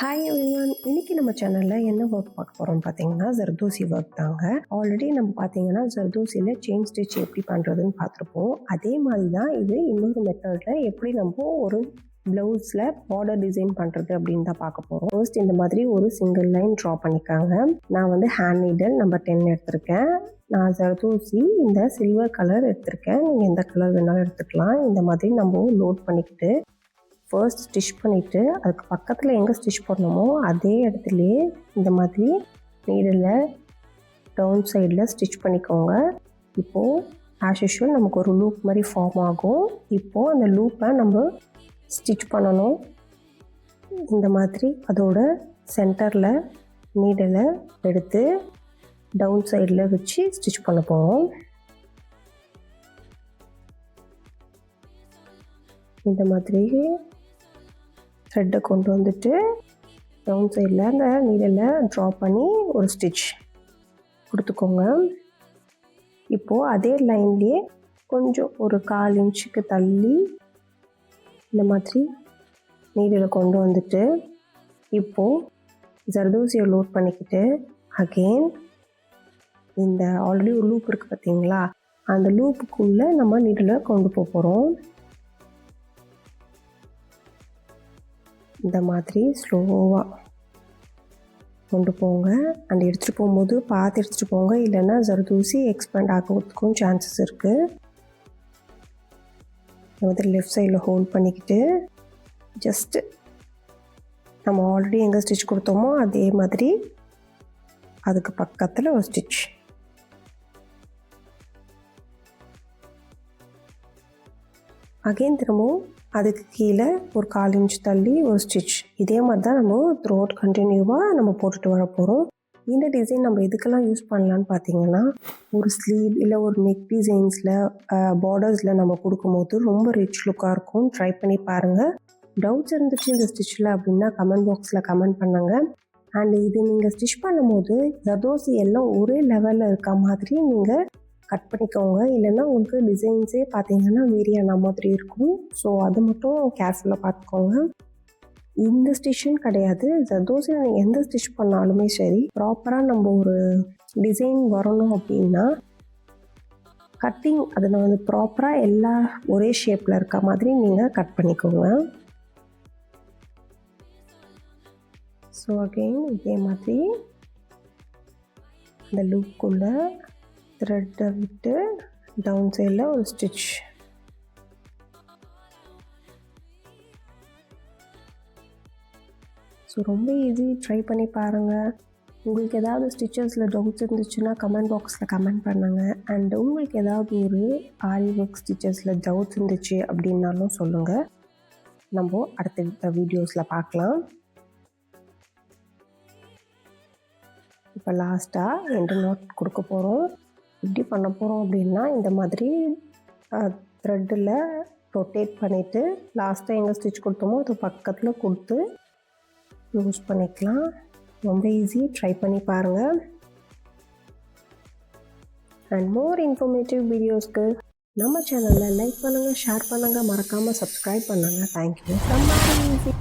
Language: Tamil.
ஹாய் எவ்ரிவன், இன்னைக்கு நம்ம சேனலில் என்ன ஒர்க் பார்க்க போகிறோம் பார்த்தீங்கன்னா ஜர்தோசி ஒர்க் தாங்க. ஆல்ரெடி நம்ம பார்த்தீங்கன்னா ஜர்தோசியில் செயின் ஸ்டிச் எப்படி பண்ணுறதுன்னு பார்த்துருப்போம். அதே மாதிரி தான் இது இன்னொரு மெத்தடில் எப்படி நம்ம ஒரு ப்ளவுஸில் பார்டர் டிசைன் பண்ணுறது அப்படின்னு தான் பார்க்க போகிறோம். ஃபர்ஸ்ட் இந்த மாதிரி ஒரு சிங்கிள் லைன் ட்ரா பண்ணிக்காங்க. நான் வந்து ஹேண்ட் நீடல் நம்பர் 10 எடுத்திருக்கேன். நான் ஜர்தோசி இந்த சில்வர் கலர் எடுத்திருக்கேன். நீங்கள் எந்த கலர் வேணாலும் எடுத்துக்கலாம். இந்த மாதிரி நம்ம லோட் பண்ணிக்கிட்டு ஃபர்ஸ்ட் ஸ்டிச் பண்ணிவிட்டு அதுக்கு பக்கத்தில் எங்கே ஸ்டிச் பண்ணணுமோ அதே இடத்துலையே இந்த மாதிரி நீடில் டவுன் சைடில் ஸ்டிச் பண்ணிக்கோங்க. இப்போது ஆஸ் யூஷுவல் நமக்கு ஒரு லூப் மாதிரி ஃபார்ம் ஆகும். இப்போது அந்த லூப்பை நம்ம ஸ்டிச் பண்ணணும். இந்த மாதிரி அதோட சென்டரில் நீடில் எடுத்து டவுன் சைடில் வச்சு ஸ்டிச் பண்ண போகிறோம். இந்த மாதிரி த்ரெட்டை கொண்டு வந்துட்டு டவுன் சைடில் அந்த நீடில் ட்ரா பண்ணி ஒரு ஸ்டிச் கொடுத்துக்கோங்க. இப்போது அதே லைன்லேயே கொஞ்சம் ஒரு 1/4 இன்ச்சுக்கு தள்ளி இந்த மாதிரி நீடில் கொண்டு வந்துட்டு இப்போது ஜர்தோசியை லோட் பண்ணிக்கிட்டு அகெயின் இந்த ஆல்ரெடி ஒரு லூப் இருக்குது பார்த்தீங்களா, அந்த லூப்புக்குள்ளே நம்ம நீடில் கொண்டு போகிறோம். இந்த மாதிரி ஸ்லோவாக கொண்டு போங்க. அண்ட் எடுத்துகிட்டு போகும்போது பார்த்து எடுத்துகிட்டு போங்க, இல்லைன்னா ஜர்தோசி எக்ஸ்பேண்ட் ஆகிறதுக்கும் சான்சஸ் இருக்குது. இந்த மாதிரி லெஃப்ட் சைடில் ஹோல்ட் பண்ணிக்கிட்டு ஜஸ்ட்டு நம்ம ஆல்ரெடி எங்கே ஸ்டிச் கொடுத்தோமோ அதே மாதிரி அதுக்கு பக்கத்தில் ஒரு ஸ்டிச். அகெயின் திரும்பவும் அதுக்கு கீழே ஒரு 1/4 இன்ச் தள்ளி ஒரு ஸ்டிச். இதே மாதிரி தான் நம்ம த்ரூ அவுட் கண்டினியூவாக நம்ம போட்டுட்டு வர போகிறோம். இந்த டிசைன் நம்ம எதுக்கெல்லாம் யூஸ் பண்ணலான்னு பார்த்தீங்கன்னா, ஒரு ஸ்லீவ் இல்லை ஒரு நெக் டிசைன்ஸில் பார்டர்ஸில் நம்ம கொடுக்கும்போது ரொம்ப ரிச் லுக்காக இருக்கும். ட்ரை பண்ணி பாருங்கள். டவுட்ஸ் இருந்துச்சு இந்த ஸ்டிச்சில் அப்படின்னா கமெண்ட் பாக்ஸில் கமெண்ட் பண்ணுங்கள். அண்ட் இது நீங்கள் ஸ்டிச் பண்ணும்போது ஜர்தோசி எல்லாம் ஒரே லெவலில் இருக்க மாதிரி நீங்கள் கட் பண்ணிக்கோங்க. இல்லைன்னா உங்களுக்கு டிசைன்ஸே பார்த்தீங்கன்னா வேரியான மாதிரி இருக்கும். ஸோ அது மட்டும் கேர்ஃபுல்லாக பார்த்துக்கோங்க. இந்த ஸ்டிச்சுன்னு கிடையாது, ஜர்தோசியில் நீங்கள் எந்த ஸ்டிச் பண்ணாலுமே சரி, ப்ராப்பராக நம்ம ஒரு டிசைன் வரணும் அப்படின்னா கட்டிங் அதில் வந்து ப்ராப்பராக எல்லா ஒரே ஷேப்பில் இருக்க மாதிரி நீங்கள் கட் பண்ணிக்கோங்க. ஸோ அகெயின் இதே மாதிரி அந்த லூப்புக்குள்ளே த்ரெட்டை விட்டு டவுன் சைடில் ஒரு ஸ்டிச். ஸோ ரொம்ப ஈஸி, ட்ரை பண்ணி பாருங்கள். உங்களுக்கு ஏதாவது ஸ்டிச்சஸில் டவுட்ஸ் இருந்துச்சுன்னா கமெண்ட் பாக்ஸில் கமெண்ட் பண்ணுங்கள். அண்ட் உங்களுக்கு ஏதாவது ஒரு ஆரி ஒர்க் ஸ்டிச்சஸில் டவுட்ஸ் இருந்துச்சு அப்படின்னாலும் சொல்லுங்கள். நம்ம அடுத்த வீடியோஸில் பார்க்கலாம். இப்போ லாஸ்ட்டாக 2 நாட் கொடுக்க போகிறோம். எப்படி பண்ண போகிறோம் அப்படின்னா, இந்த மாதிரி த்ரெட்டில் ரொட்டேட் பண்ணிவிட்டு லாஸ்ட்டாக எங்கே ஸ்டிச் கொடுத்தோமோ அது பக்கத்தில் கொடுத்து யூஸ் பண்ணிக்கலாம். ரொம்ப ஈஸி, ட்ரை பண்ணி பாருங்கள். அண்ட் மோர் இன்ஃபர்மேட்டிவ் வீடியோஸ்க்கு நம்ம சேனலில் லைக் பண்ணுங்கள், ஷேர் பண்ணுங்கள், மறக்காமல் சப்ஸ்கிரைப் பண்ணுங்கள். தேங்க்யூ. ரொம்ப ஈஸி.